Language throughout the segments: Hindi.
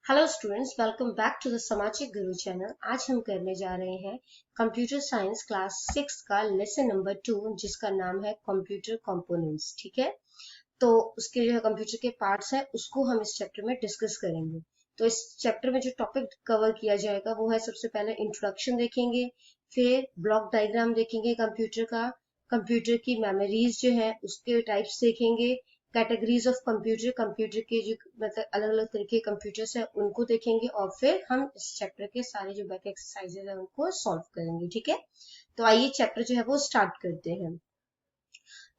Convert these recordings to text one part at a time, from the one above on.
Hello students, welcome back to the Samajik Guru channel. आज हम करने जा रहे हैं कंप्यूटर साइंस क्लास 6 का लेसन नंबर 2, जिसका नाम है कंप्यूटर कंपोनेंट्स। ठीक है, तो उसके जो है कंप्यूटर के पार्ट्स हैं उसको हम इस चैप्टर में डिस्कस करेंगे। तो इस चैप्टर में जो टॉपिक कवर किया जाएगा वो है, सबसे पहले इंट्रोडक्शन देखेंगे, फिर ब्लॉक डायग्राम देखेंगे कंप्यूटर का, कंप्यूटर की मेमोरीज जो है उसके टाइप्स देखेंगे, कैटेगरीज ऑफ कंप्यूटर, कंप्यूटर के जो मतलब अलग अलग तरीके के कंप्यूटर्स हैं उनको देखेंगे, और फिर हम इस चैप्टर के सारे जो बैक एक्सरसाइजेज हैं उनको सॉल्व करेंगे। ठीक है, तो आइए चैप्टर जो है वो स्टार्ट करते हैं।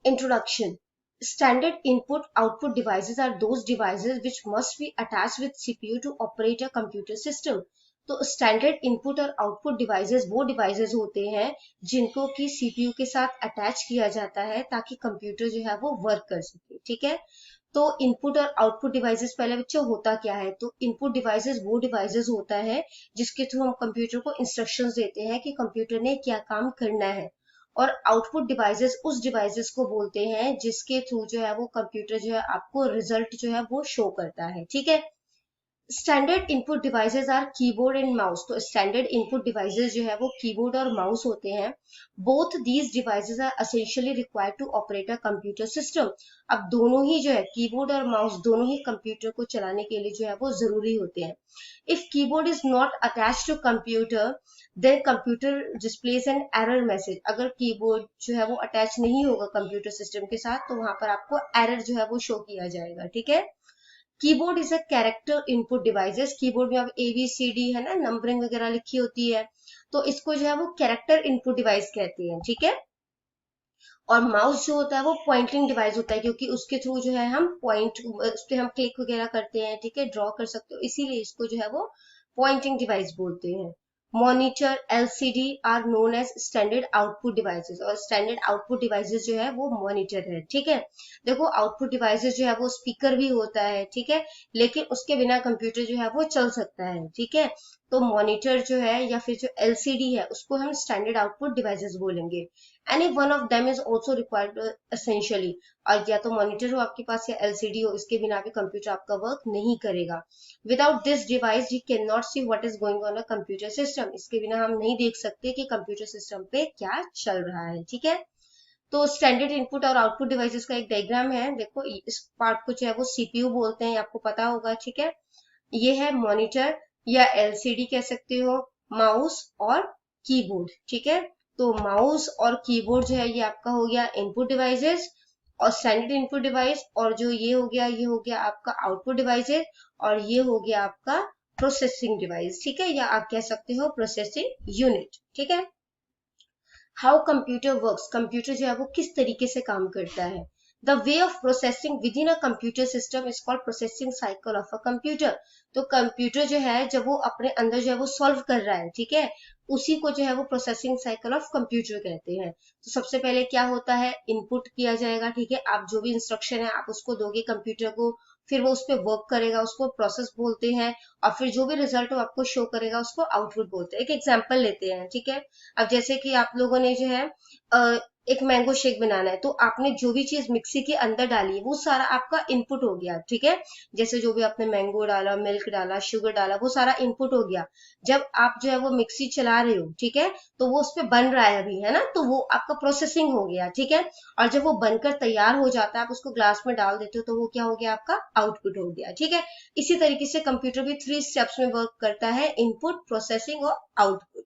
Introduction. Standard input-output devices are those devices which must be attached with CPU to operate a computer system. तो स्टैंडर्ड इनपुट और आउटपुट डिवाइसेस वो डिवाइसेस होते हैं जिनको कि सीपीयू के साथ अटैच किया जाता है ताकि कंप्यूटर जो है वो वर्क कर सके। ठीक है, तो इनपुट और आउटपुट डिवाइसेस पहले बच्चों होता क्या है, तो इनपुट डिवाइसेस वो डिवाइसेस होता है जिसके थ्रू हम कंप्यूटर को इंस्ट्रक्शंस देते हैं कि कंप्यूटर ने क्या काम करना है, और आउटपुट डिवाइसेस उस डिवाइसेस को बोलते हैं जिसके थ्रू जो है वो कंप्यूटर जो है आपको रिजल्ट जो है वो शो करता है। ठीक है, standard input devices are keyboard and mouse. तो स्टैंडर्ड इनपुट डिवाइसेस जो है वो कीबोर्ड और माउस होते हैं। Both these devices are essentially required to operate a computer system. अब दोनों ही जो है कीबोर्ड और माउस दोनों ही कंप्यूटर को चलाने के लिए जो है वो जरूरी होते हैं। If keyboard is not attached to computer then computer displays an error message. अगर कीबोर्ड जो है वो अटैच नहीं होगा कंप्यूटर सिस्टम के साथ तो वहां पर आपको एरर जो है वो शो किया जाएगा। ठीक है, keyboard is a character input devices. Keyboard में अब ABCD है ना, नंबरिंग वगैरह लिखी होती है, तो इसको जो है वो कैरेक्टर इनपुट डिवाइस कहते हैं। ठीक है, और माउस जो होता है वो पॉइंटिंग डिवाइस होता है, क्योंकि उसके थ्रू जो है हम पॉइंट उस पर हम क्लिक वगैरह करते हैं। ठीक है, ड्रॉ कर सकते हो, इसीलिए इसको जो है वो पॉइंटिंग डिवाइस बोलते हैं। Monitor, LCD are known as standard output devices, और स्टैंडर्ड आउटपुट डिवाइसेस जो है वो मॉनिटर है। ठीक है, देखो आउटपुट डिवाइसेस जो है वो स्पीकर भी होता है। ठीक है, लेकिन उसके बिना कंप्यूटर जो है वो चल सकता है। ठीक है, तो मॉनिटर जो है या फिर जो LCD है उसको हम स्टैंडर्ड आउटपुट डिवाइसेस बोलेंगे। Any one of them is also required essentially. और या तो मॉनिटर हो आपके पास या LCD हो, इसके बिना भी कंप्यूटर आपका वर्क नहीं करेगा। Without this device we can not see what is going on a computer system. इसके बिना हम नहीं देख सकते कि कंप्यूटर सिस्टम पे क्या चल रहा है। ठीक है, तो स्टैंडर्ड इनपुट और आउटपुट डिवाइसेस का एक डायग्राम है। देखो इस पार्ट को जो है वो CPU बोलते हैं, आपको पता होगा। ठीक है, ये है मॉनिटर या LCD कह सकते हो, माउस और कीबोर्ड। ठीक है, तो माउस और कीबोर्ड जो है ये आपका हो गया इनपुट डिवाइसेस और स्टैंडर्ड इनपुट डिवाइस, और जो ये हो गया आपका आउटपुट डिवाइसेस, और ये हो गया आपका प्रोसेसिंग डिवाइस। ठीक है, या आप कह सकते हो प्रोसेसिंग यूनिट। ठीक है, हाउ कंप्यूटर वर्क्स, कंप्यूटर जो है वो किस तरीके से काम करता है। The way of processing with in a computer system is called processing cycle of a computer. तो कंप्यूटर जो है जब वो अपने अंदर जो है वो सॉल्व कर रहा है, ठीक है, उसी को जो है वो प्रोसेसिंग साइकिल ऑफ कंप्यूटर कहते हैं। तो सबसे पहले क्या होता है, इनपुट किया जाएगा। ठीक है, आप जो भी इंस्ट्रक्शन है आप उसको दोगे कंप्यूटर को, फिर वो उस पर वर्क करेगा, उसको प्रोसेस बोलते हैं, और फिर जो भी रिजल्ट वो आपको शो करेगा उसको आउटपुट बोलते हैं। एक एग्जांपल लेते हैं। ठीक है, अब जैसे कि आप लोगों ने जो है एक मैंगो शेक बनाना है, तो आपने जो भी चीज मिक्सी के अंदर डाली है वो सारा आपका इनपुट हो गया। ठीक है, जैसे जो भी आपने मैंगो डाला, मिल्क डाला, शुगर डाला, वो सारा इनपुट हो गया। जब आप जो है वो मिक्सी चला रहे हो, ठीक है, तो वो उस पर बन रहा है अभी, है ना, तो वो आपका प्रोसेसिंग हो गया। ठीक है, और जब वो बनकर तैयार हो जाता है, आप उसको ग्लास में डाल देते हो, तो वो क्या हो गया, आपका आउटपुट हो गया। ठीक है, इसी तरीके से कंप्यूटर भी 3 स्टेप्स में वर्क करता है, इनपुट, प्रोसेसिंग और output.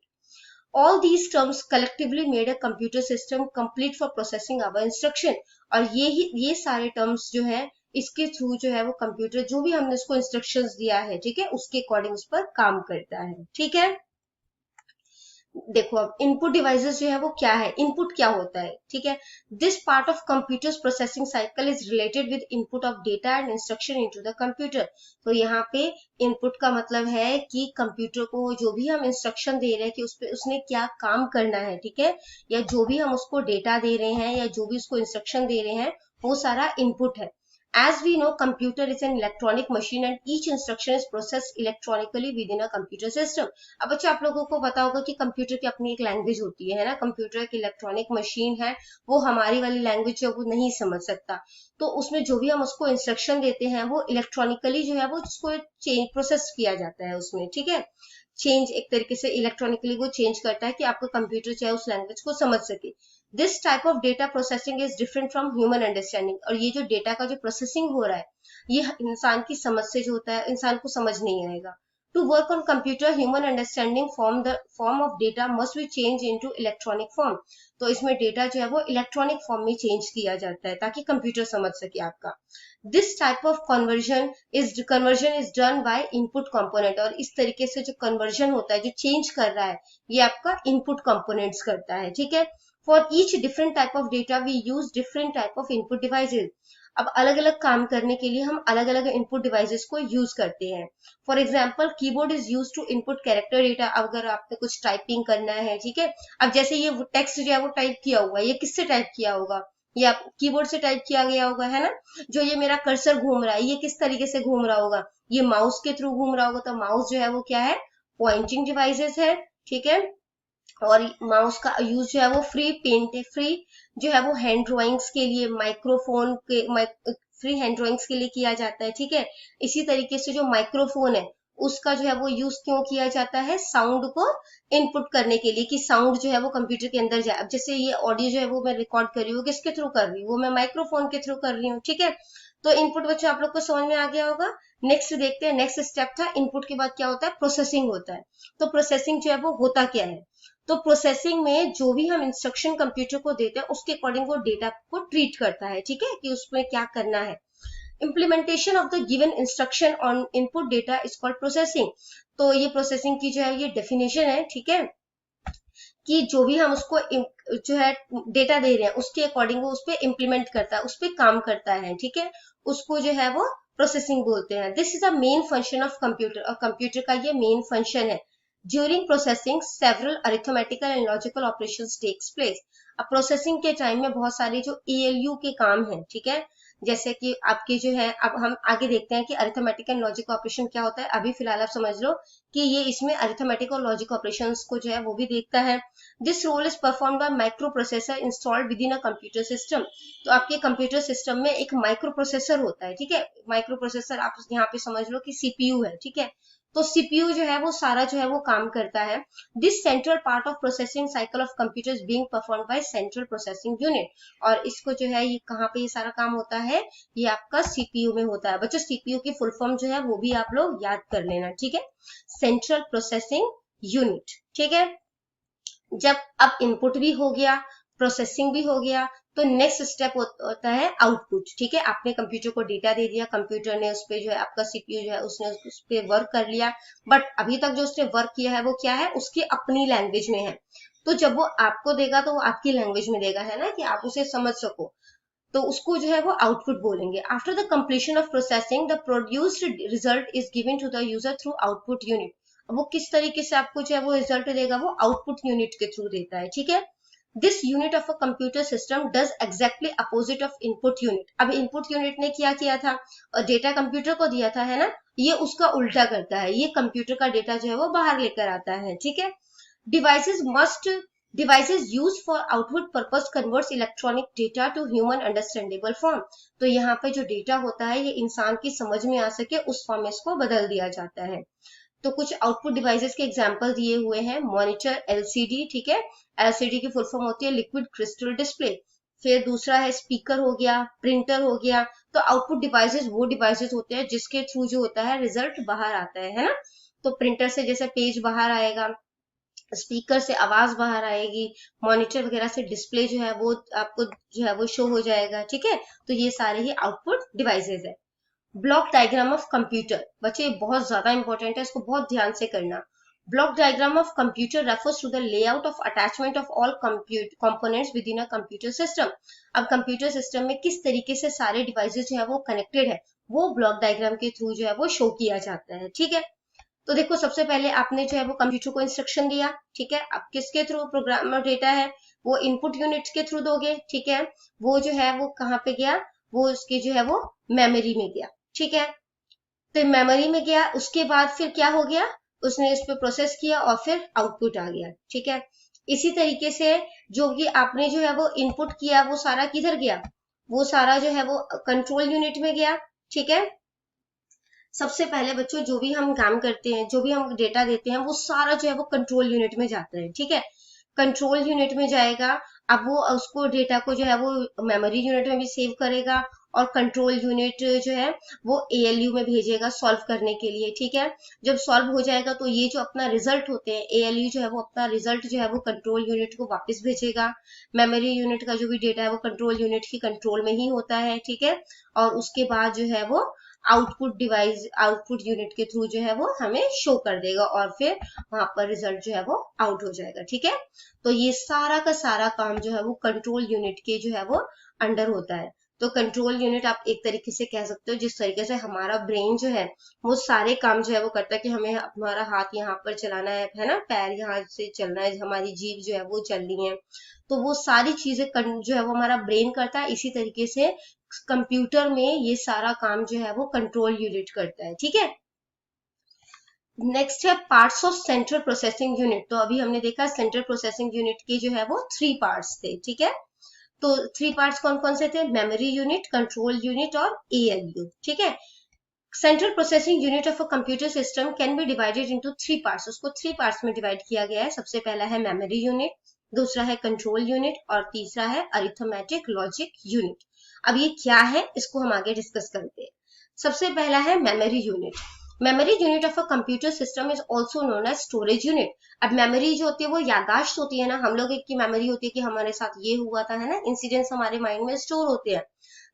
All these terms collectively made a computer system complete for processing our instruction। और ये सारे terms जो है इसके थ्रू जो है वो कंप्यूटर जो भी हमने उसको इंस्ट्रक्शंस दिया है, ठीक है, उसके अकॉर्डिंग उस पर काम करता है। ठीक है, देखो अब इनपुट डिवाइसेस जो है वो क्या है, इनपुट क्या होता है। ठीक है, this part of computers processing cycle is related with input of data and instruction into the computer. तो यहाँ पे इनपुट का मतलब है कि कंप्यूटर को जो भी हम इंस्ट्रक्शन दे रहे हैं कि उस पे उसने क्या काम करना है, ठीक है, या जो भी हम उसको डेटा दे रहे हैं या जो भी उसको इंस्ट्रक्शन दे रहे हैं वो सारा इनपुट है। As we know, computer is an electronic machine and each instruction is processed electronically within a computer system. अब बच्चों आप लोगों को पता होगा कि कंप्यूटर की अपनी एक लैंग्वेज होती है ना, कंप्यूटर एक इलेक्ट्रॉनिक मशीन है, वो हमारी वाली लैंग्वेज जो वो नहीं समझ सकता, तो उसमें जो भी हम उसको इंस्ट्रक्शन देते हैं वो इलेक्ट्रॉनिकली जो है वो उसको चेंज प्रोसेस किया जाता है उसमें, ठीक है, चेंज एक तरीके से इलेक्ट्रॉनिकली वो चेंज करता है कि आपका कंप्यूटर चाहे उस लैंग्वेज को समझ सके. This type of data processing is different from human understanding. और ये जो डेटा का जो प्रोसेसिंग हो रहा है ये इंसान की समझ से जो होता है इंसान को समझ नहीं आएगा. To work on computer human understanding form of data must be change into electronic form. तो इसमें डेटा जो है वो इलेक्ट्रॉनिक फॉर्म में चेंज किया जाता है ताकि कंप्यूटर समझ सके आपका. This type of conversion is done by input component. और इस तरीके से जो कन्वर्जन होता है, जो चेंज कर रहा है, ये आपका इनपुट कंपोनेंट्स करता है, ठीक है. For each different type of data, we use different type of input devices. अब अलग अलग काम करने के लिए हम अलग अलग इनपुट डिवाइसेस को यूज करते हैं. For example, keyboard is use to input character data. अगर आपने कुछ टाइपिंग करना है, ठीक है, अब जैसे ये टेक्स्ट जो है वो टाइप किया हुआ है, ये किससे टाइप किया होगा, ये आप कीबोर्ड से टाइप किया गया होगा, है ना. जो ये मेरा कर्सर घूम रहा है, ये किस तरीके से घूम रहा होगा, ये माउस के थ्रू घूम रहा होगा. तो माउस जो है वो क्या है, पॉइंटिंग डिवाइसेस है, ठीक है. और माउस का यूज जो है वो फ्री पेंट है, फ्री जो है वो हैंड ड्राइंग्स के लिए, माइक्रोफोन के फ्री हैंड ड्राइंग्स के लिए किया जाता है, ठीक है. इसी तरीके से जो माइक्रोफोन है उसका जो है वो यूज क्यों किया जाता है, साउंड को इनपुट करने के लिए, कि साउंड जो है वो कंप्यूटर के अंदर जाए. अब जैसे ये ऑडियो जो है वो मैं रिकॉर्ड कर रही हूँ, किसके थ्रू कर रही हूँ, वो मैं माइक्रोफोन के थ्रू कर रही हूँ, ठीक है. तो इनपुट बच्चों आप लोग को समझ में आ गया होगा. नेक्स्ट देखते हैं, नेक्स्ट स्टेप था इनपुट के बाद क्या होता है, प्रोसेसिंग होता है. तो प्रोसेसिंग जो है वो होता क्या है, तो प्रोसेसिंग में जो भी हम इंस्ट्रक्शन कंप्यूटर को देते हैं उसके अकॉर्डिंग वो डेटा को ट्रीट करता है, ठीक है, कि उसमें क्या करना है. Implementation of the given instruction on input data is called processing. तो ये प्रोसेसिंग की जो है ये डेफिनेशन है, ठीक है, कि जो भी हम उसको जो है डेटा दे रहे हैं उसके अकॉर्डिंग वो उस पर इम्प्लीमेंट करता है, उस पर काम करता है, ठीक है, उसको जो है वो प्रोसेसिंग बोलते हैं. This is a main function of computer. और कंप्यूटर का ये मेन फंक्शन है. During processing, several arithmetical and logical operations takes place. अब प्रोसेसिंग के टाइम में बहुत सारे जो ALU के काम हैं, ठीक है, जैसे कि आपके जो है, अब हम आगे देखते हैं कि अरिथमेटिक एंड लॉजिक ऑपरेशन क्या होता है. अभी फिलहाल आप समझ लो कि ये इसमें अरिथमेटिक और लॉजिक ऑपरेशंस को जो है वो भी देखता है. This role is perform by micro processor installed with in a computer system. तो आपके कंप्यूटर सिस्टम में एक माइक्रो प्रोसेसर होता है, ठीक है. माइक्रो प्रोसेसर आप यहाँ पे समझ लो कि CPU है, ठीक है. तो सीपीयू जो है वो सारा जो है वो काम करता है. This central part of processing cycle of computers being perform by central processing unit. और इसको जो है ये कहाँ पे ये सारा काम होता है, ये आपका सीपीयू में होता है. बच्चों सीपीयू की फुल फॉर्म जो है वो भी आप लोग याद कर लेना, ठीक है, सेंट्रल प्रोसेसिंग यूनिट, ठीक है. जब अब इनपुट भी हो गया, प्रोसेसिंग भी हो गया, तो नेक्स्ट स्टेप होता है आउटपुट, ठीक है. आपने कंप्यूटर को डेटा दे दिया, कंप्यूटर ने उस पर जो है आपका सीपीयू जो है उसने उस पर वर्क कर लिया, बट अभी तक जो उसने वर्क किया है वो क्या है, उसकी अपनी लैंग्वेज में है. तो जब वो आपको देगा तो वो आपकी लैंग्वेज में देगा, है ना, कि आप उसे समझ सको, तो उसको जो है वो आउटपुट बोलेंगे. After the completion of processing the produced result is given to the user through output unit. वो किस तरीके से आपको जो है वो रिजल्ट देगा, वो आउटपुट यूनिट के थ्रू देता है, ठीक है. This unit of a computer system does exactly opposite of input unit. अब इनपुट यूनिट ने क्या किया था, और डेटा कंप्यूटर को दिया था, है ना, ये उसका उल्टा करता है, ये कंप्यूटर का डेटा जो है वो बाहर लेकर आता है, ठीक है. Devices use for output purpose converts electronic data to human understandable form. तो यहाँ पे जो डेटा होता है ये इंसान की समझ में आ सके उस फॉर्म में इसको बदल दिया जाता है. तो कुछ आउटपुट डिवाइसेस के एग्जांपल दिए हुए हैं. मॉनिटर, LCD, ठीक है, LCD की फुल फॉर्म होती है लिक्विड क्रिस्टल डिस्प्ले. फिर दूसरा है स्पीकर हो गया, प्रिंटर हो गया. तो आउटपुट डिवाइसेस वो डिवाइसेस होते हैं जिसके थ्रू जो होता है रिजल्ट बाहर आता है ना. तो प्रिंटर से जैसे पेज बाहर आएगा, स्पीकर से आवाज बाहर आएगी, मॉनिटर वगैरह से डिस्प्ले जो है वो आपको जो है वो शो हो जाएगा, ठीक है. तो ये सारे ही आउटपुट डिवाइसेस है. ब्लॉक डायग्राम ऑफ कंप्यूटर, बच्चे बहुत ज्यादा इंपॉर्टेंट है, इसको बहुत ध्यान से करना. Block diagram of computer refers to the layout of attachment of all components with in a computer system. अब कंप्यूटर सिस्टम में किस तरीके से सारे डिवाइसेस जो है वो कनेक्टेड है, वो ब्लॉक डायग्राम के थ्रू जो है वो शो किया जाता है, ठीक है. तो देखो सबसे पहले आपने जो है वो कंप्यूटर को इंस्ट्रक्शन दिया, ठीक है. अब किसके थ्रू प्रोग्राम डेटा है, वो इनपुट यूनिट के थ्रू दोगे, ठीक है. वो जो है वो कहाँ पे गया, वो उसके जो है वो मेमोरी में गया, ठीक है। तो मेमोरी में गया, उसके बाद फिर क्या हो गया, उसने इस पे प्रोसेस किया और फिर आउटपुट आ गया, ठीक है। इसी तरीके से जो भी आपने जो है वो इनपुट किया वो सारा किधर गया, वो सारा जो है वो कंट्रोल यूनिट में गया, ठीक है। सबसे पहले बच्चों जो भी हम काम करते हैं, जो भी हम डेटा देते हैं, वो सारा जो है वो कंट्रोल यूनिट में जाता है, ठीक है। कंट्रोल यूनिट में जाएगा, अब वो उसको डेटा को जो है वो मेमोरी यूनिट में भी सेव करेगा, और कंट्रोल यूनिट जो है वो एएलयू में भेजेगा सॉल्व करने के लिए, ठीक है। जब सॉल्व हो जाएगा तो ये जो अपना रिजल्ट होते हैं, एएलयू जो है वो अपना रिजल्ट जो है वो कंट्रोल यूनिट को वापस भेजेगा। मेमोरी यूनिट का जो भी डेटा है वो कंट्रोल यूनिट की कंट्रोल में ही होता है, ठीक है। और उसके बाद जो है वो आउटपुट डिवाइस, आउटपुट यूनिट के थ्रू जो है वो हमें शो कर देगा, और फिर वहां पर रिजल्ट जो है वो आउट हो जाएगा, ठीक है। तो ये सारा का सारा काम जो है वो कंट्रोल यूनिट के जो है वो अंडर होता है। तो कंट्रोल यूनिट आप एक तरीके से कह सकते हो, जिस तरीके से हमारा ब्रेन जो है वो सारे काम जो है वो करता है, कि हमें हमारा हाथ यहाँ पर चलाना है ना, पैर यहाँ से चलना है, हमारी जीभ जो है वो चलनी है, तो वो सारी चीजें जो है वो हमारा ब्रेन करता है। इसी तरीके से कंप्यूटर में ये सारा काम जो है वो कंट्रोल यूनिट करता है, ठीक है। नेक्स्ट है parts of central processing unit. तो अभी हमने देखा सेंट्रल प्रोसेसिंग यूनिट के जो है वो 3 पार्ट्स थे, ठीक है। तो 3 पार्ट्स कौन कौन से थे, मेमोरी यूनिट, कंट्रोल यूनिट और एएलयू, ठीक है। Central processing unit of a computer system can be divided into 3 parts. उसको 3 पार्ट्स में डिवाइड किया गया है। सबसे पहला है मेमोरी यूनिट, दूसरा है कंट्रोल यूनिट, और तीसरा है अरिथमेटिक लॉजिक यूनिट। अब ये क्या है इसको हम आगे डिस्कस करते हैं। सबसे पहला है memory unit. Memory unit of a computer system is also known as storage unit. अब मेमोरी जो होती है वो यादाश्त होती है ना, हम लोग की मेमोरी होती है कि हमारे साथ ये हुआ था, है ना, इंसिडेंट्स हमारे माइंड में स्टोर होते हैं।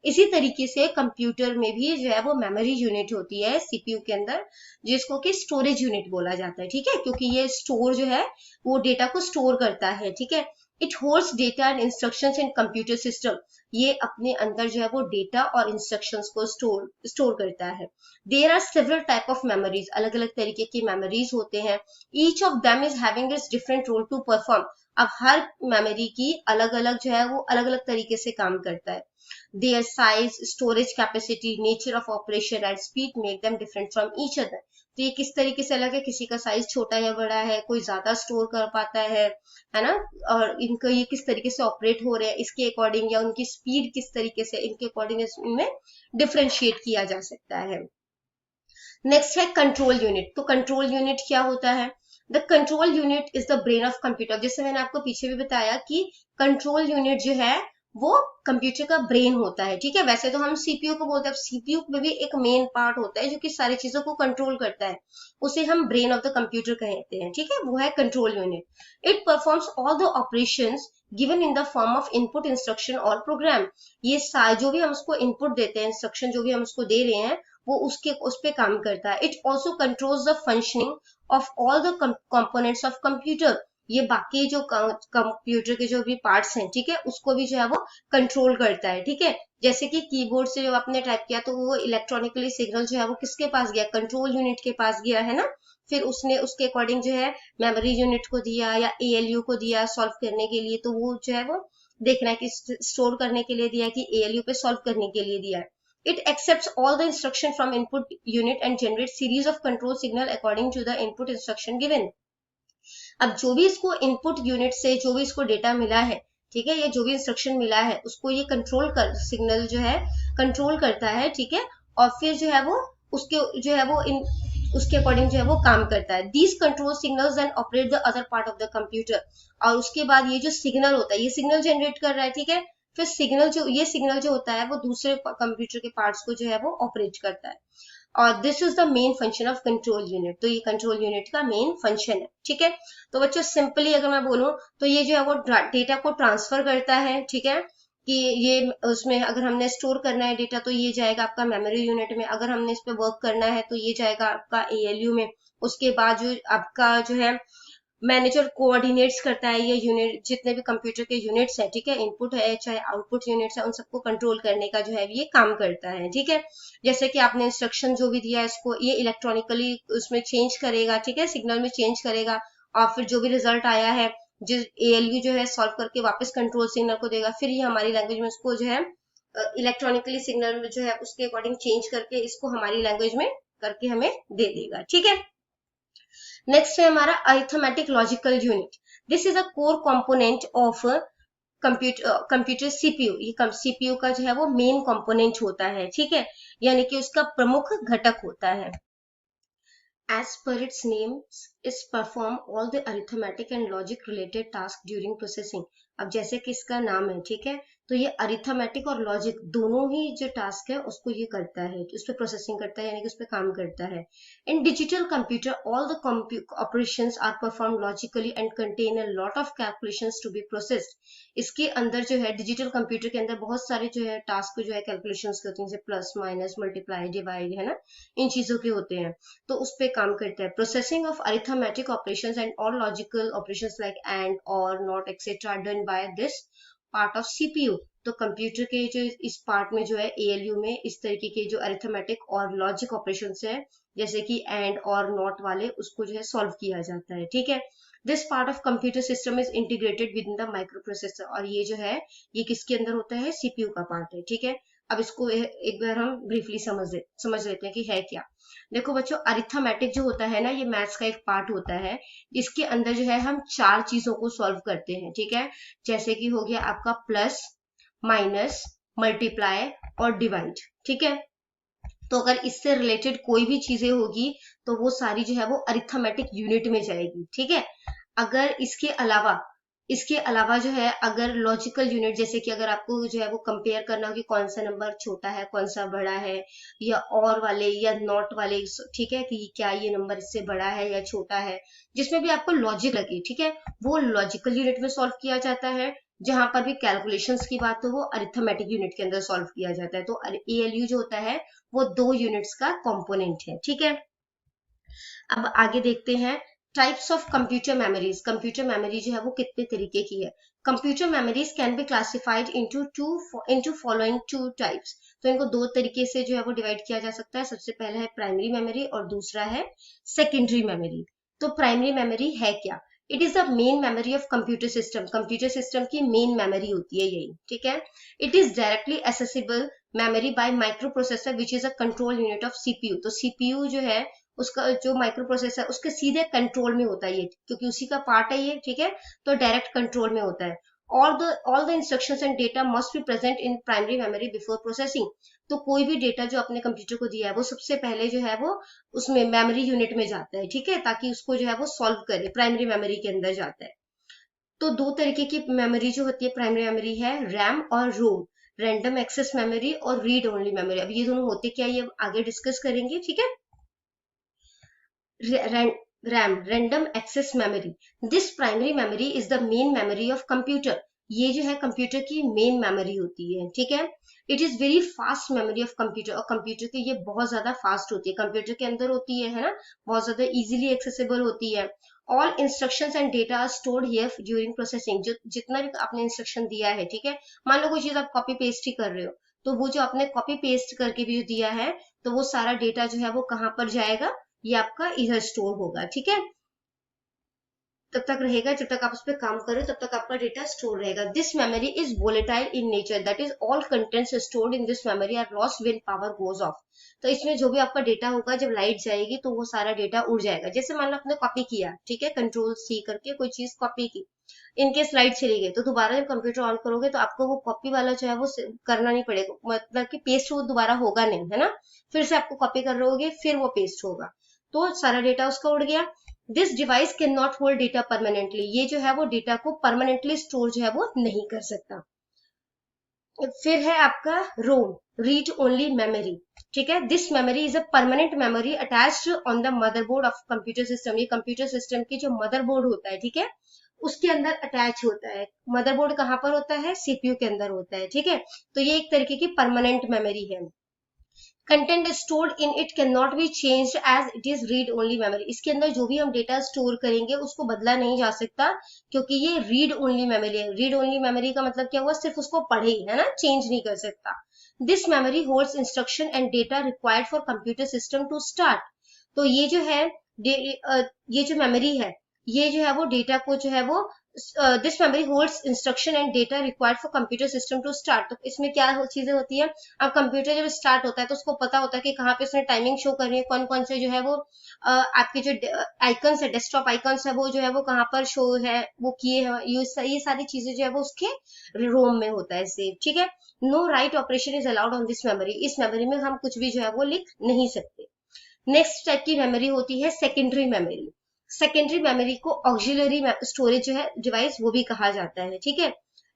इसी तरीके से कंप्यूटर में भी जो है वो मेमोरी यूनिट होती है सीपीयू के अंदर, जिसको कि स्टोरेज यूनिट बोला जाता है, ठीक है, क्योंकि ये स्टोर जो है वो डेटा को स्टोर करता है, ठीक है। It holds data and instructions in computer system. ये अपने अंदर जो है वो डेटा और इंस्ट्रक्शंस को स्टोर करता है। There are several type of memories, अलग अलग तरीके की मेमोरीज होते हैं। Each of them is having its different role to perform. अब हर मेमोरी की अलग अलग जो है वो अलग अलग तरीके से काम करता है। Their size, storage capacity, nature of operation and speed make them different from each other. तो ये किस तरीके से अलग है, किसी का साइज छोटा या बड़ा है, कोई ज्यादा स्टोर कर पाता है ना, और इनको ये किस तरीके से ऑपरेट हो रहे हैं इसके अकॉर्डिंग, या उनकी स्पीड किस तरीके से, इनके अकॉर्डिंग इनमें डिफरेंशिएट किया जा सकता है। नेक्स्ट है कंट्रोल यूनिट। तो कंट्रोल यूनिट क्या होता है, the control unit is the brain of computer. जैसे मैंने आपको पीछे भी बताया कि कंट्रोल यूनिट जो है वो कंप्यूटर का ब्रेन होता है, ठीक है। वैसे तो हम सीपीयू को बोलते हैं, सीपीयू में भी एक मेन पार्ट होता है जो कि सारी चीजों को कंट्रोल करता है, उसे हम ब्रेन ऑफ द कंप्यूटर कहते हैं, ठीक है, वो है control unit. It performs all the operations given in the form of input, instruction और प्रोग्राम। ये जो भी हम उसको इनपुट देते हैं, इंस्ट्रक्शन जो भी हम उसको दे रहे हैं, वो उस पे काम करता है। It also controls the functioning of all the components of computer. ये बाकी जो कंप्यूटर के जो भी पार्ट्स हैं, ठीक है, उसको भी जो है वो कंट्रोल करता है, ठीक है। जैसे कि कीबोर्ड से जब आपने टाइप किया तो वो इलेक्ट्रॉनिकली सिग्नल जो है वो किसके पास गया, कंट्रोल यूनिट के पास गया, है ना। फिर उसने उसके अकॉर्डिंग जो है मेमोरी यूनिट को दिया या एएलयू को दिया सॉल्व करने के लिए, तो वो जो है वो देखना है कि स्टोर करने के लिए दिया कि एएलयू पे सॉल्व करने के लिए दिया है। It accepts all the instruction from input unit and generates series of control signal according to the input instruction given. अब जो भी इसको इनपुट यूनिट से जो भी इसको डेटा मिला है, ठीक है, या जो भी इंस्ट्रक्शन मिला है उसको ये कंट्रोल कर सिग्नल जो है कंट्रोल करता है, ठीक है। और फिर जो है वो उसके जो है वो उसके अकॉर्डिंग जो है वो काम करता है। These control signals and operate the other part of the computer. और उसके बाद ये जो सिग्नल होता है, ये सिग्नल जनरेट कर रहा है, ठीक है। फिर ये सिग्नल जो होता है वो दूसरे कंप्यूटर के पार्ट्स को जो है वो ऑपरेट करता है। और this is the main function of control unit. तो ये कंट्रोल यूनिट का मेन फंक्शन है, ठीक है। तो बच्चों सिंपली अगर मैं बोलूं तो ये जो है वो डेटा को ट्रांसफर करता है, ठीक है, कि ये उसमें अगर हमने स्टोर करना है डेटा तो ये जाएगा आपका मेमोरी यूनिट में, अगर हमने इस पे वर्क करना है तो ये जाएगा आपका एएलयू में। उसके बाद जो आपका जो है मैनेजर कोऑर्डिनेट्स करता है ये यूनिट, जितने भी कंप्यूटर के यूनिट्स हैं, ठीक है, इनपुट है चाहे आउटपुट यूनिट्स है, उन सबको कंट्रोल करने का जो है ये काम करता है, ठीक है। जैसे कि आपने इंस्ट्रक्शन जो भी दिया है इसको ये इलेक्ट्रॉनिकली उसमें चेंज करेगा, ठीक है, सिग्नल में चेंज करेगा, और फिर जो भी रिजल्ट आया है जिस एएलयू जो है सॉल्व करके वापस कंट्रोल सिग्नल को देगा, फिर ये हमारी लैंग्वेज में उसको जो है इलेक्ट्रॉनिकली सिग्नल जो है उसके अकॉर्डिंग चेंज करके इसको हमारी लैंग्वेज में करके हमें दे देगा, ठीक है। नेक्स्ट है हमारा arithmetic logical unit. This is a core component of computer CPU. ये सीपीयू का जो है वो मेन कंपोनेंट होता है, ठीक है, यानी कि उसका प्रमुख घटक होता है। As per its name, is perform all the arithmetic and logic related tasks during processing। अब जैसे कि इसका नाम है, ठीक है, तो ये अरिथमेटिक और लॉजिक दोनों ही जो टास्क है उसको ये करता है, उस पर प्रोसेसिंग करता है, यानी कि उस पर काम करता है। In digital computer all the operations are perform logically and contain a lot of calculations to be processed. इसके अंदर जो है डिजिटल कंप्यूटर के अंदर बहुत सारे जो है टास्क जो है कैलकुलेशंस होती हैं, जैसे प्लस माइनस मल्टीप्लाई डिवाइड, है ना, इन चीजों के होते हैं, तो उस पर काम करता है। Processing of arithmetic operations and all logical operations like and or not etcetera done by this part of CPU. तो कंप्यूटर के जो इस पार्ट में जो है एएलयू में इस तरीके के जो अरिथमेटिक और लॉजिक ऑपरेशंस है, जैसे कि एंड और नॉट वाले, उसको जो है सॉल्व किया जाता है, ठीक है। This part of computer system is integrated with in the micro processor. और ये जो है ये किसके अंदर होता है, सीपीयू का पार्ट है, ठीक है। अब इसको एक बार हम ब्रीफली समझ लेते हैं कि है क्या। देखो बच्चों, अरिथमेटिक जो होता है ना, ये मैथ्स का एक पार्ट होता है। इसके अंदर जो है हम 4 चीजों को सॉल्व करते हैं, ठीक है। जैसे कि हो गया आपका प्लस माइनस मल्टीप्लाई और डिवाइड, ठीक है। तो अगर इससे रिलेटेड कोई भी चीजें होगी तो वो सारी जो है वो अरिथमेटिक यूनिट में जाएगी, ठीक है। अगर इसके अलावा जो है अगर लॉजिकल यूनिट, जैसे कि अगर आपको जो है वो कंपेयर करना हो कि कौन सा नंबर छोटा है कौन सा बड़ा है, या और वाले या नॉट वाले, ठीक है, कि क्या ये नंबर इससे बड़ा है या छोटा है, जिसमें भी आपको लॉजिक लगे, ठीक है, वो लॉजिकल यूनिट में सॉल्व किया जाता है। जहां पर भी कैलकुलेशंस की बात हो वो अरिथमेटिक यूनिट के अंदर सॉल्व किया जाता है। तो एएलयू जो होता है वो 2 यूनिट्स का कंपोनेंट है, ठीक है। अब आगे देखते हैं types of computer memories. Computer memory जो है वो कितने तरीके की है। Computer memories can be classified into following 2 types. तो इनको 2 तरीके से जो है वो डिवाइड किया जा सकता है। सबसे पहला है प्राइमरी मेमोरी और दूसरा है सेकेंडरी मेमोरी। तो प्राइमरी मेमोरी है क्या? It is the main memory of computer system. Computer system की मेन मेमोरी होती है यही, ठीक है। It is directly accessible memory bye micro processor which is a control unit of CPU. तो सीपीयू जो है उसका जो माइक्रो प्रोसेसर उसके सीधे कंट्रोल में होता है ये, क्योंकि उसी का पार्ट है ये, ठीक है, तो डायरेक्ट कंट्रोल में होता है। all the instructions and data must be present in primary memory before processing। तो कोई भी डेटा जो अपने कंप्यूटर को दिया है वो सबसे पहले जो है वो उसमें मेमोरी यूनिट में जाता है, ठीक है, ताकि उसको जो है वो सॉल्व करे, प्राइमरी मेमोरी के अंदर जाता है। तो 2 तरीके की मेमोरी जो होती है प्राइमरी मेमोरी है, रैम और रोम, रैंडम एक्सेस मेमोरी और रीड ओनली मेमोरी। अब ये दोनों होते क्या, ये आगे डिस्कस करेंगे, ठीक है। RAM, random access memory। This primary memory is the main memory of computer। ये जो है कंप्यूटर की मेन मेमोरी होती है, ठीक है। It is very fast memory of computer. और कंप्यूटर की ये बहुत ज्यादा फास्ट होती है, कंप्यूटर के अंदर होती है ना, बहुत ज्यादा इजीली एक्सेसिबल होती है। All instructions and data are stored here during processing. जो जितना भी आपने इंस्ट्रक्शन दिया है, ठीक है, मान लो कोई चीज आप कॉपी पेस्ट ही कर रहे हो, तो वो जो आपने कॉपी पेस्ट करके भी दिया है, तो वो सारा डेटा जो है वो कहाँ पर जाएगा, ये आपका इधर स्टोर होगा, ठीक है, तब तक रहेगा जब तक आप उस पर काम करो, तब तक आपका डेटा स्टोर रहेगा। This memory is volatile in nature, that is all contents stored in this memory are lost when power goes off. तो इसमें जो भी आपका डेटा होगा, जब लाइट जाएगी तो वो सारा डेटा उड़ जाएगा। जैसे मान लो आपने कॉपी किया, ठीक है, कंट्रोल सी करके कोई चीज कॉपी की, इनकेस लाइट चली गई तो दोबारा जब कंप्यूटर ऑन करोगे तो आपको वो कॉपी वाला जो है वो करना नहीं पड़ेगा, मतलब कि पेस्ट वो दोबारा होगा नहीं, है ना, फिर से आपको कॉपी कर रहे होगे, फिर वो पेस्ट होगा, तो सारा डेटा उसका उड़ गया। This device can not hold data permanently. ये जो है वो डेटा को परमानेंटली स्टोर जो है वो नहीं कर सकता। फिर है आपका रोम, रीड ओनली मेमोरी, ठीक है। This memory is a permanent memory attached on the motherboard of computer system. ये कंप्यूटर सिस्टम की जो मदरबोर्ड होता है, ठीक है, उसके अंदर अटैच होता है। मदरबोर्ड कहाँ पर होता है, सीपीयू के अंदर होता है, ठीक है। तो ये एक तरीके की परमानेंट मेमोरी है। Content stored in it can not be changed as it is read only memory. इसके अंदर जो भी हम डेटा स्टोर करेंगे उसको बदला नहीं जा सकता, क्योंकि ये रीड ओनली मेमोरी है। रीड ओनली मेमोरी का मतलब क्या हुआ, सिर्फ उसको पढ़े, है ना, चेंज नहीं कर सकता। This memory holds instruction and data required for computer system to start. तो ये जो है ये जो मेमोरी है, ये जो है वो डेटा को जो है वो this memory holds instruction and data required for computer system to start. तो इसमें क्या चीजें होती है, अब कंप्यूटर जब स्टार्ट होता है तो उसको पता होता है कि कहाँ पे उसने टाइमिंग शो करनी है, कौन कौन से जो है वो आपके जो आइकन्स है, डेस्कटॉप आइकन्स है, वो जो है वो कहाँ पर शो है, वो किए हैं, ये सारी चीजें जो है वो उसके रोम में होता है सेव, ठीक है। No write operation is allowed on this memory, इस मेमोरी में हम कुछ भी जो है वो लिख नहीं सकते। नेक्स्ट टाइप की मेमोरी होती है सेकेंडरी मेमोरी। सेकेंडरी मेमोरी को ऑक्सिलरी स्टोरेज जो है डिवाइस वो भी कहा जाता है, ठीक है।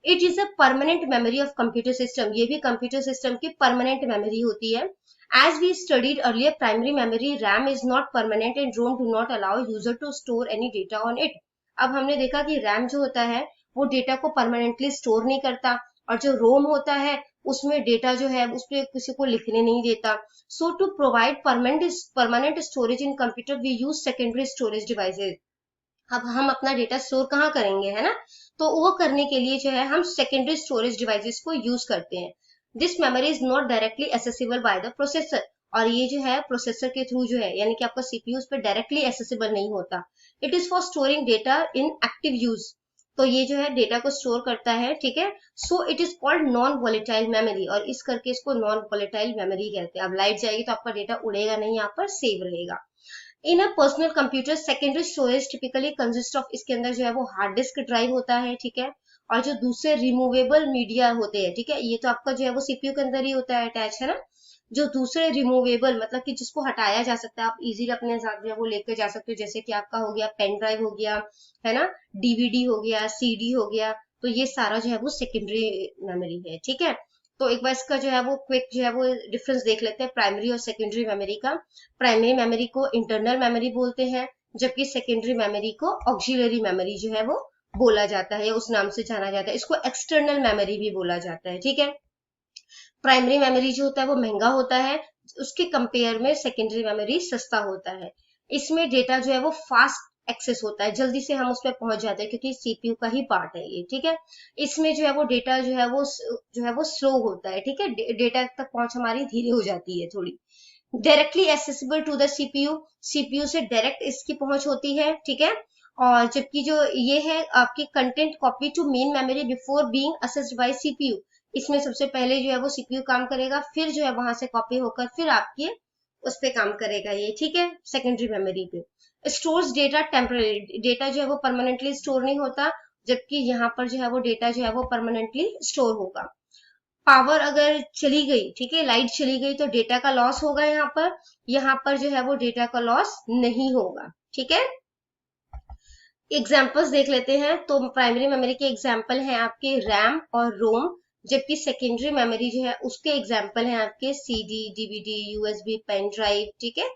It is a permanent memory of computer system, ये भी कंप्यूटर सिस्टम की परमानेंट मेमोरी होती है। As we studied earlier, primary memory RAM is not permanent and ROM do not allow user to store any data on it. अब हमने देखा कि रैम जो होता है वो डेटा को परमानेंटली स्टोर नहीं करता, और जो रोम होता है उसमें डेटा जो है उस पर किसी को लिखने नहीं देता। So to provide permanent storage in computer, we use secondary storage devices. अब हम अपना डेटा स्टोर कहाँ करेंगे, है ना, तो वो करने के लिए जो है हम सेकेंडरी स्टोरेज डिवाइसेस को यूज करते हैं। This memory is not directly accessible by the processor, और ये जो है प्रोसेसर के थ्रू जो है, यानी कि आपका सीपीयू उस पर डायरेक्टली एसेसिबल नहीं होता। It is for storing data in active use, तो ये जो है डेटा को स्टोर करता है, ठीक है। So it is called non volatile memory, और इस करके इसको नॉन वॉलेटाइल मेमोरी कहते हैं। अब लाइट जाएगी तो आपका डेटा उड़ेगा नहीं, यहाँ पर सेव रहेगा। In a personal computer secondary storage typically consist of, इसके अंदर जो है वो हार्ड डिस्क ड्राइव होता है, ठीक है, और जो दूसरे रिमूवेबल मीडिया होते हैं, ठीक है, ये तो आपका जो है वो सीपीयू के अंदर ही होता है अटैच, है ना। जो दूसरे रिमूवेबल मतलब कि जिसको हटाया जा सकता है, आप इजीली अपने साथ जो है वो लेकर जा सकते हो, जैसे कि आपका हो गया पेन ड्राइव हो गया, है ना, डीवीडी हो गया, सीडी हो गया, तो ये सारा जो है वो सेकेंडरी मेमोरी है, ठीक है। तो एक बार इसका जो है वो क्विक जो है वो डिफरेंस देख लेते हैं प्राइमरी और सेकेंडरी मेमोरी का। प्राइमरी मेमोरी को इंटरनल मेमोरी बोलते हैं, जबकि सेकेंडरी मेमोरी को ऑक्सिलरी मेमोरी जो है वो बोला जाता है, या उस नाम से जाना जाता है। इसको एक्सटर्नल मेमोरी भी बोला जाता है, ठीक है। प्राइमरी मेमोरी जो होता है वो महंगा होता है, उसके कंपेयर में सेकेंडरी मेमोरी सस्ता होता है। इसमें डेटा जो है वो फास्ट एक्सेस होता है, जल्दी से हम उस पर पहुंच जाते हैं, क्योंकि सीपीयू का ही पार्ट है ये, ठीक है। इसमें जो है वो डेटा जो है वो स्लो होता है, ठीक है, डेटा तक पहुंच हमारी धीरे हो जाती है थोड़ी। Directly accessible to the CPU, CPU से डायरेक्ट इसकी पहुंच होती है, ठीक है। और जबकि जो ये है आपकी content copy to main memory before being accessed by CPU, इसमें सबसे पहले जो है वो सीपीयू काम करेगा, फिर जो है वहां से कॉपी होकर फिर आपके उस पे काम करेगा ये, ठीक है, सेकेंडरी मेमोरी पे। स्टोर्स डेटा टेम्पररी, डेटा जो है वो परमानेंटली स्टोर नहीं होता, जबकि यहाँ पर जो है वो डेटा जो है वो परमानेंटली स्टोर होगा। पावर अगर चली गई, ठीक है, लाइट चली गई, तो डेटा का लॉस होगा यहाँ पर जो है वो डेटा का लॉस नहीं होगा, ठीक है। एग्जाम्पल्स देख लेते हैं। तो प्राइमरी मेमोरी के एग्जाम्पल हैं आपके रैम और रोम, जबकि सेकेंडरी मेमोरी जो है उसके एग्जाम्पल हैं आपके CD, DVD, USB, pen drive, ठीक है।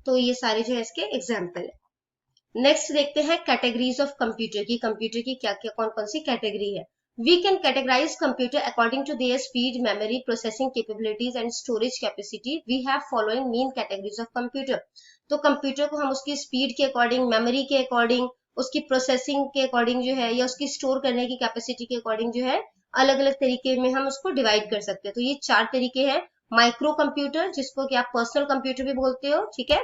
तो ये सारे जो है इसके एग्जाम्पल है। नेक्स्ट देखते हैं कैटेगरीज ऑफ कंप्यूटर की क्या क्या कौन कौन सी कैटेगरी है। We can categorize computer according to their speed, memory, processing capabilities and storage capacity. We have following main categories of computer. तो कंप्यूटर को हम उसकी स्पीड के अकॉर्डिंग, मेमोरी के अकॉर्डिंग, उसकी प्रोसेसिंग के अकॉर्डिंग जो है, या उसकी स्टोर करने की कैपेसिटी के अकॉर्डिंग जो है अलग अलग तरीके में हम उसको डिवाइड कर सकते हैं। तो ये 4 तरीके हैं। माइक्रो कंप्यूटर, जिसको कि आप पर्सनल कंप्यूटर भी बोलते हो, ठीक है,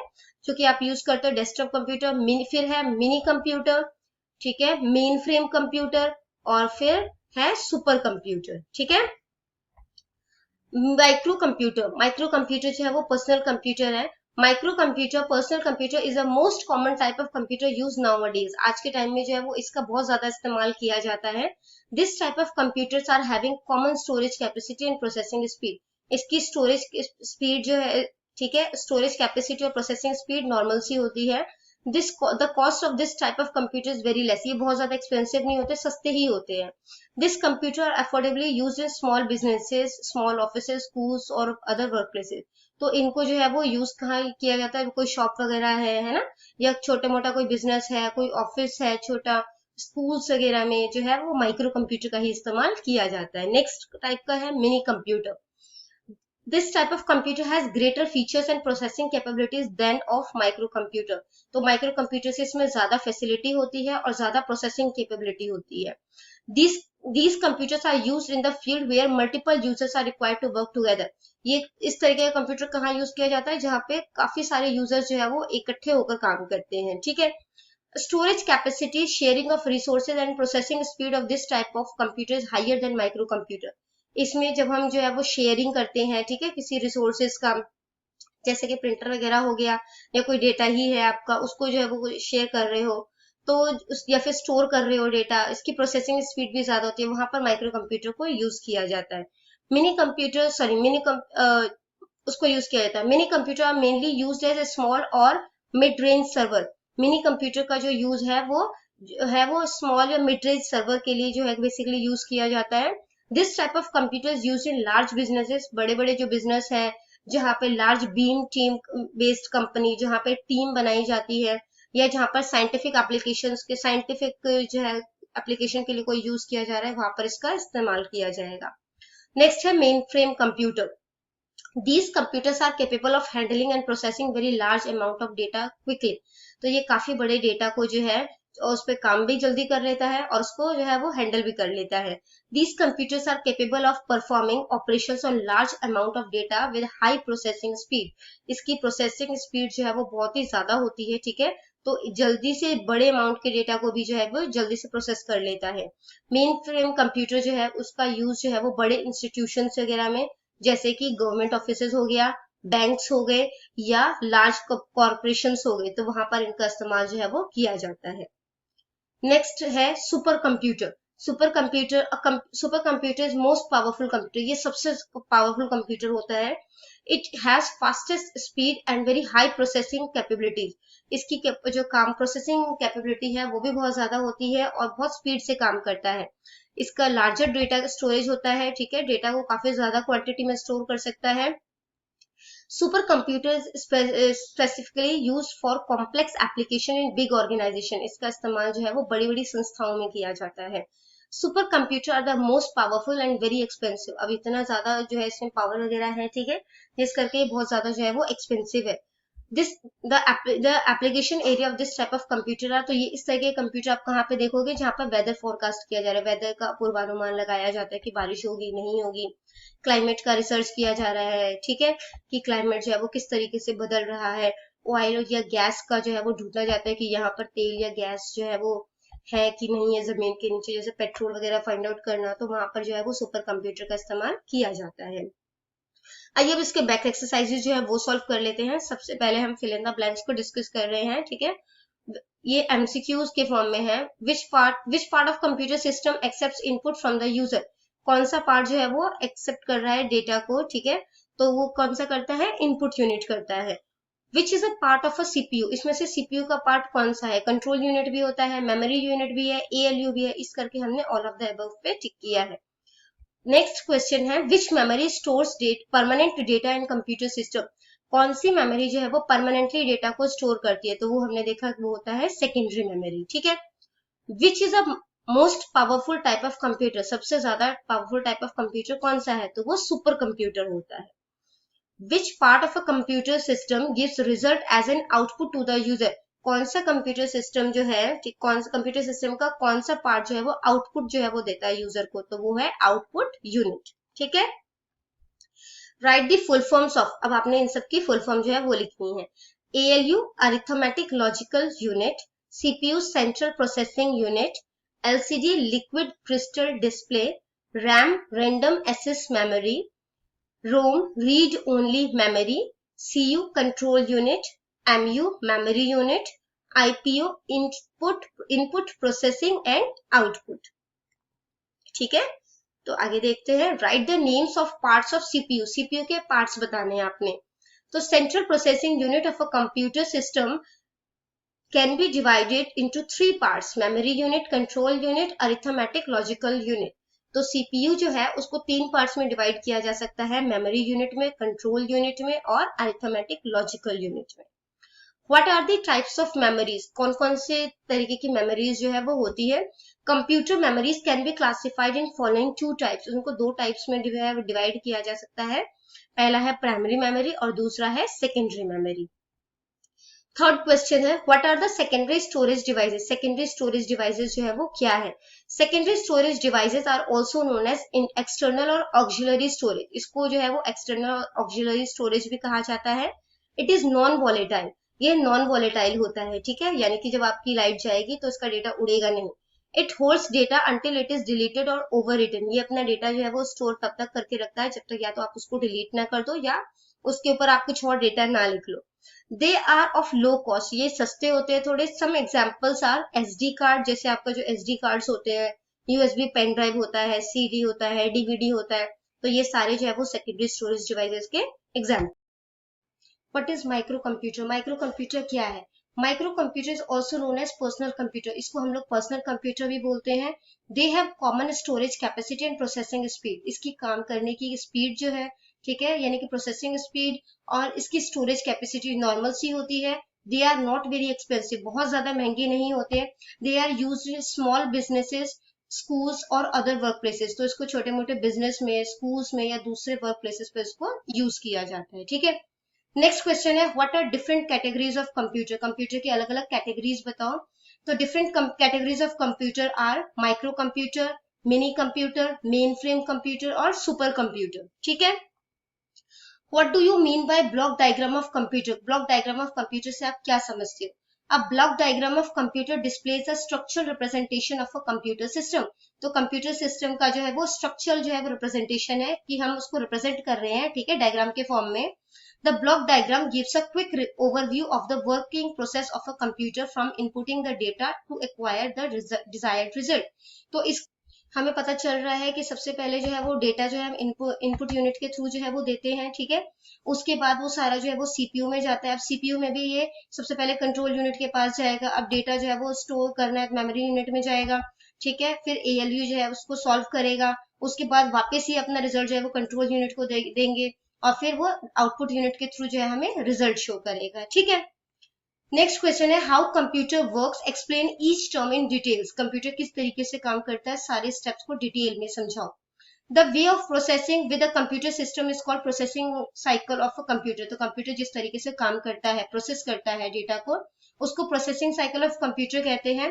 जो कि आप यूज करते हो डेस्कटॉप कंप्यूटर। फिर है मिनी कंप्यूटर, ठीक है, मेन फ्रेम कंप्यूटर, और फिर है सुपर कंप्यूटर, ठीक है। माइक्रो कंप्यूटर जो है वो पर्सनल कंप्यूटर है। Micro computer, personal computer is a most common type of computer use nowadays, आज के टाइम में जो है वो इसका बहुत ज्यादा इस्तेमाल किया जाता है। This type of computers are having common storage capacity and processing speed, इसकी स्टोरेज स्पीड जो है, ठीक है, स्टोरेज कैपेसिटी और प्रोसेसिंग स्पीड नॉर्मल सी होती है। The cost of this type of computer is very less, ये बहुत ज्यादा एक्सपेंसिव नहीं होते, सस्ते ही होते हैं। This computer are affordably use in small businesses, small offices, schools और अदर वर्क प्लेसेस। तो इनको जो है वो यूज कहाँ किया जाता है, कोई शॉप वगैरह है ना, या छोटा मोटा कोई बिजनेस है, कोई ऑफिस है छोटा, स्कूल्स वगैरह में जो है वो माइक्रो कंप्यूटर का ही इस्तेमाल किया जाता है। नेक्स्ट टाइप का है mini computer. This type of computer has greater features and processing capabilities than of microcomputer. तो microcomputer से इसमें ज्यादा फैसिलिटी होती है और ज्यादा प्रोसेसिंग कैपेबिलिटी होती है। These computers are used in the field where multiple users are required to work together. ये इस तरीके का कंप्यूटर कहाँ यूज किया जाता है, जहाँ पे काफी सारे यूजर्स जो है वो इकट्ठे होकर काम करते हैं, ठीक है। Storage capacity, sharing of resources and processing speed of this type of computer is higher than micro computer. इसमें जब हम जो है वो शेयरिंग करते हैं, ठीक है, किसी रिसोर्सेज का, जैसे कि प्रिंटर वगैरह हो गया या कोई डेटा ही है आपका, उसको जो है वो शेयर कर रहे हो तो या फिर स्टोर कर रहे हो डेटा, इसकी प्रोसेसिंग स्पीड भी ज्यादा होती है, वहां पर माइक्रो कंप्यूटर को यूज किया जाता है। मिनी कंप्यूटर, सॉरी मिनी उसको यूज किया जाता है। Mini computer are mainly used as a small और mid range server. Mini computer का जो यूज है वो स्मॉल या मिड रेंज सर्वर के लिए जो है बेसिकली यूज किया जाता है। This type of computers use in large businesses, बड़े बड़े जो बिजनेस है जहाँ पे large beam team based company, जहाँ पे टीम बनाई जाती है, या जहाँ पर साइंटिफिक एप्लीकेशंस के साइंटिफिक जो है एप्लीकेशन के लिए कोई यूज किया जा रहा है, वहां पर इसका इस्तेमाल किया जाएगा। नेक्स्ट है main frame computer. These computers are capable of handling and processing very large amount of data quickly. तो ये काफी बड़े डेटा को जो है और उस पर काम भी जल्दी कर लेता है और उसको जो है वो हैंडल भी कर लेता है। These computers are capable of performing operations on large amount of data with high processing speed. इसकी प्रोसेसिंग स्पीड जो है वो बहुत ही ज्यादा होती है, ठीक है, तो जल्दी से बड़े अमाउंट के डेटा को भी जो है वो जल्दी से प्रोसेस कर लेता है। मेन फ्रेम कंप्यूटर जो है उसका यूज जो है वो बड़े इंस्टीट्यूशन वगैरह में, जैसे कि गवर्नमेंट ऑफिसेज हो गया, बैंक्स हो गए या लार्ज कॉर्पोरेशंस हो गए, तो वहां पर इनका इस्तेमाल जो है वो किया जाता है। नेक्स्ट है super computer. Super computer is most powerful computer, ये सबसे पावरफुल कंप्यूटर होता है। It has fastest speed and very high processing capabilities. इसकी जो काम प्रोसेसिंग कैपेबिलिटी है वो भी बहुत ज्यादा होती है और बहुत स्पीड से काम करता है। इसका लार्जर डेटा स्टोरेज होता है, ठीक है, डेटा को काफी ज्यादा क्वांटिटी में स्टोर कर सकता है। Super computer specifically use for complex application in big organization. इसका इस्तेमाल जो है वो बड़ी बड़ी संस्थाओं में किया जाता है। Super computer are the most powerful and very expensive. अब इतना ज्यादा जो है इसमें पावर वगैरह है, ठीक है, जिस करके बहुत ज्यादा जो है वो एक्सपेंसिव है। This the application area of this type of computer है, तो ये इस तरह के कंप्यूटर आप कहाँ पे देखोगे जहाँ पर वेदर फोरकास्ट किया जा रहा है, वेदर का पूर्वानुमान लगाया जाता है कि बारिश होगी नहीं होगी, क्लाइमेट का रिसर्च किया जा रहा है, ठीक है, कि क्लाइमेट जो है वो किस तरीके से बदल रहा है, ऑयल या गैस का जो है वो ढूंढा जाता है कि यहाँ पर तेल या गैस जो है वो है कि नहीं है जमीन के नीचे, जैसे पेट्रोल वगैरह फाइंड आउट करना, तो वहां पर जो है वो सुपर कंप्यूटर का इस्तेमाल किया जाता है। आइए अब इसके बैक एक्सरसाइजेज जो है वो सॉल्व कर लेते हैं। सबसे पहले हम फिल इन द ब्लैंक्स को डिस्कस कर रहे हैं, ठीक है, ये एमसीक्यूज के फॉर्म में है। Which part of computer system accepts input from the user. कौन सा पार्ट जो है वो एक्सेप्ट कर रहा है डेटा को, ठीक है, तो वो कौन सा करता है, इनपुट यूनिट करता है। Which is a part of a CPU. इसमें से सीपीयू का पार्ट कौन सा है, कंट्रोल यूनिट भी होता है, मेमोरी यूनिट भी है, एएलयू भी है, इस करके हमने ऑल ऑफ द अबव पे टिक किया है। नेक्स्ट क्वेश्चन है which memory stores permanent data in computer system. कौन सी मेमोरी जो है वो परमानेंटली डेटा को स्टोर करती है, तो वो हमने देखा वो होता है सेकेंडरी मेमोरी, ठीक है। Which is a most powerful type of computer. सबसे ज्यादा पावरफुल टाइप ऑफ कंप्यूटर कौन सा है, तो वो सुपर कंप्यूटर होता है। Which part of a computer system gives result as an output to the user. कौन सा कंप्यूटर सिस्टम जो है, कौन सा कंप्यूटर सिस्टम का कौन सा पार्ट जो है वो आउटपुट जो है वो देता है यूजर को, तो वो है आउटपुट यूनिट, ठीक है। Right the full forms of. अब आपने इन सब की फुल फॉर्म जो है वो लिखनी है। ALU arithmetic logical unit, CPU central processing unit, LCD liquid crystal display, RAM random access memory, ROM read only memory, CU control unit, MU memory unit, IPO input processing and output, ठीक है। तो आगे देखते हैं। Write the names of parts of CPU. CPU के पार्ट्स बताने हैं आपने। तो central processing unit of a computer system can be divided into 3 parts, memory unit, control unit, arithmetic logical unit. तो सीपीयू जो है उसको 3 पार्ट्स में डिवाइड किया जा सकता है, मेमोरी यूनिट में, कंट्रोल यूनिट में और अरिथमेटिक लॉजिकल यूनिट में। What are the types of memories. कौन कौन से तरीके की मेमोरीज जो है वो होती है। Computer memories can be classified in following 2 types. उनको 2 टाइप्स में डिवाइड किया जा सकता है। पहला है प्राइमरी मेमोरी और दूसरा है सेकेंडरी मेमोरी। थर्ड क्वेश्चन है what are the secondary storage devices. Secondary storage devices जो है वो क्या है। Secondary storage devices are also known as external और ऑक्सिलरी स्टोरेज। इसको जो है वो एक्सटर्नल और ऑक्सिलरी स्टोरेज भी कहा जाता है। It is non volatile. ये नॉन वॉलेटाइल होता है, ठीक है, यानी कि जब आपकी लाइट जाएगी तो इसका डेटा उड़ेगा नहीं। It holds data until it is deleted और ओवर रिटन, ये अपना डेटा जो है वो स्टोर तब तक करके रखता है जब तक या तो आप उसको डिलीट ना कर दो या उसके ऊपर आप कुछ और डेटा ना लिख लो। They are of low cost, ये सस्ते होते हैं थोड़े। Some examples are SD card, जैसे आपका जो एसडी कार्ड्स होते हैं, यूएसबी पेन ड्राइव होता है, सीडी होता है, डीवीडी होता है, तो ये सारे जो है वो सेकेंडरी स्टोरेज डिवाइसेस के example. What is micro computer? Micro computer क्या है? Micro computer is also known as personal computer, इसको हम लोग पर्सनल कंप्यूटर भी बोलते हैं। They have common storage capacity and processing speed, इसकी काम करने की स्पीड जो है, ठीक है, यानी कि प्रोसेसिंग स्पीड और इसकी स्टोरेज कैपेसिटी नॉर्मल सी होती है। They are not very expensive, बहुत ज्यादा महंगे नहीं होते हैं। They are use in small businesses, schools और अदर वर्क प्लेसेस, तो इसको छोटे मोटे बिजनेस में, स्कूल्स में या दूसरे वर्क प्लेसेस पे इसको यूज किया जाता है, ठीक है। नेक्स्ट क्वेश्चन है what are different categories of computer? Computer की अलग अलग कैटेगरीज बताओ। तो different categories of computer are micro computer, mini computer, mainframe computer और सुपर कंप्यूटर, ठीक है। What do you mean by block diagram of computer? Block diagram of computer से आप क्या समझते हो? अब block diagram of computer displays a structural representation of a computer system, तो कंप्यूटर सिस्टम का जो है वो स्ट्रक्चरल जो है वो रिप्रेजेंटेशन है कि हम उसको रिप्रेजेंट कर रहे हैं, ठीक है, डायग्राम के फॉर्म में। The block diagram gives a quick overview of the working process of a computer from inputting the data to acquire the desired result. तो इस हमें पता चल रहा है कि सबसे पहले जो है वो डेटा जो है हम इनपुट यूनिट के थ्रू जो है वो देते हैं, ठीक है। उसके बाद वो सारा जो है वो सीपीयू में जाता है। अब सीपीयू में भी ये सबसे पहले कंट्रोल यूनिट के पास जाएगा, अब डेटा जो है वो स्टोर करना है मेमोरी यूनिट में जाएगा, ठीक है। फिर एएलयू जो है उसको सॉल्व करेगा, उसके बाद वापस ही अपना रिजल्ट जो है वो कंट्रोल यूनिट को देंगे और फिर वो आउटपुट यूनिट के थ्रू जो है हमें रिजल्ट शो करेगा, ठीक है। नेक्स्ट क्वेश्चन है how computer works, explain each term in details. Computer किस तरीके से काम करता है, सारे स्टेप्स को डिटेल में समझाओ। The way of processing with a computer system is called processing cycle of a computer, तो कंप्यूटर जिस तरीके से काम करता है, प्रोसेस करता है डेटा को, उसको प्रोसेसिंग साइकिल ऑफ कंप्यूटर कहते हैं।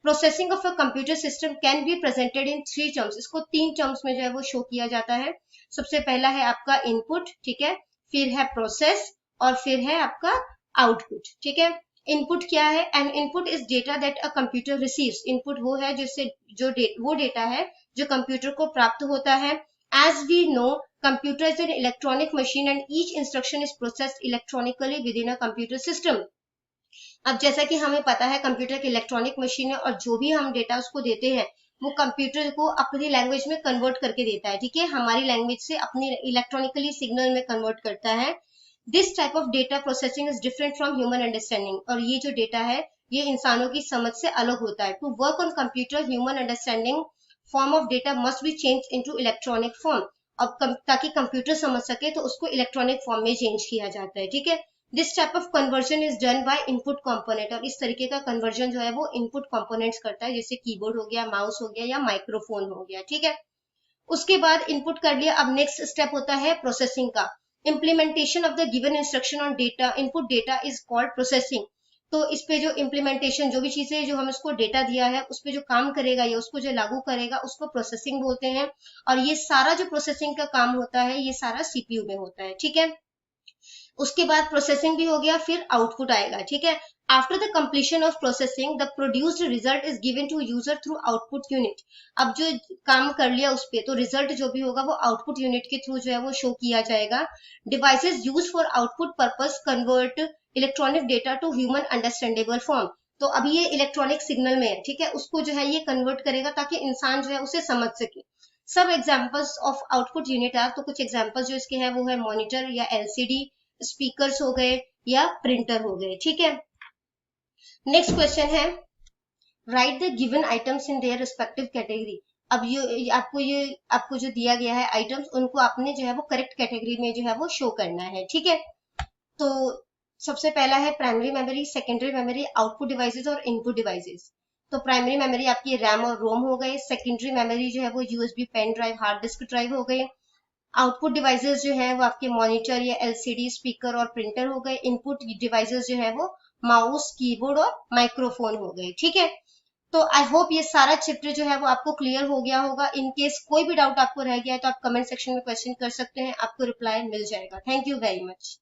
Processing of a computer system can be presented in 3 terms, इसको 3 टर्म्स में जो है वो शो किया जाता है। सबसे पहला है आपका इनपुट, ठीक है, फिर है प्रोसेस और फिर है आपका आउटपुट, ठीक है। इनपुट क्या है? N input is data that a computer receives, input वो है जिससे वो डेटा है जो कंप्यूटर को प्राप्त होता है। As we know computer is an electronic machine and each instruction is processed electronically with in a computer system. अब जैसा कि हमें पता है कंप्यूटर की इलेक्ट्रॉनिक मशीन है और जो भी हम डेटा उसको देते हैं वो कंप्यूटर को अपनी लैंग्वेज में कन्वर्ट करके देता है, ठीक है, हमारी लैंग्वेज से अपनी इलेक्ट्रॉनिकली सिग्नल में कन्वर्ट करता है। This type of data processing is different from human understanding, और ये जो डेटा है ये इंसानों की समझ से अलग होता है। To work on computer human understanding form of data must be change into electronic form, अब ताकि कंप्यूटर समझ सके तो उसको इलेक्ट्रॉनिक फॉर्म में चेंज किया जाता है, ठीक है। This type of conversion is done by input component, और इस तरीके का कन्वर्जन जो है वो इनपुट कंपोनेंट्स करता है, जैसे कीबोर्ड हो गया, माउस हो गया या माइक्रोफोन हो गया, ठीक है। उसके बाद इनपुट कर लिया, अब नेक्स्ट स्टेप होता है प्रोसेसिंग का। Implementation of the given instruction on data input data is called processing, तो इस पे जो इम्प्लीमेंटेशन, जो भी चीजें जो हम इसको डेटा दिया है उस पे जो काम करेगा या उसको जो लागू करेगा उसको प्रोसेसिंग बोलते हैं। और ये सारा जो प्रोसेसिंग का काम होता है ये सारा सीपीयू में होता है, ठीक है। उसके बाद प्रोसेसिंग भी हो गया, फिर आउटपुट आएगा, ठीक है। After the completion of processing the produced result is given to user through output unit, अब जो काम कर लिया उस पे तो रिजल्ट जो भी होगा वो आउटपुट यूनिट के थ्रू जो है वो शो किया जाएगा। Devices use for output purpose convert electronic data to human understandable form, तो अभी ये इलेक्ट्रॉनिक सिग्नल में है, ठीक है, उसको जो है ये कन्वर्ट करेगा ताकि इंसान जो है उसे समझ सके। सब examples of output unit are, तो कुछ एग्जाम्पल्स जो इसके हैं वो है मॉनिटर या एलसीडी, स्पीकर्स हो गए या प्रिंटर हो गए, ठीक है। नेक्स्ट क्वेश्चन है right the given items in their respective category, अब ये आपको जो दिया गया है आइटम्स उनको आपने जो है वो करेक्ट कैटेगरी में जो है वो शो करना है, ठीक है। तो सबसे पहला है primary memory, secondary memory, output devices और इनपुट डिवाइसेस। तो प्राइमरी मेमोरी आपकी रैम और रोम हो गए, सेकेंडरी मेमोरी जो है वो USB pen drive, hard disk drive हो गए। आउटपुट डिवाइसेस जो है वो आपके मॉनिटर या एलसीडी, स्पीकर और प्रिंटर हो गए। इनपुट डिवाइसेस जो है वो माउस, कीबोर्ड और माइक्रोफोन हो गए, ठीक है। तो आई होप ये सारा चैप्टर जो है वो आपको क्लियर हो गया होगा। इन केस कोई भी डाउट आपको रह गया है तो आप कमेंट सेक्शन में क्वेश्चन कर सकते हैं, आपको रिप्लाई मिल जाएगा। Thank you very much.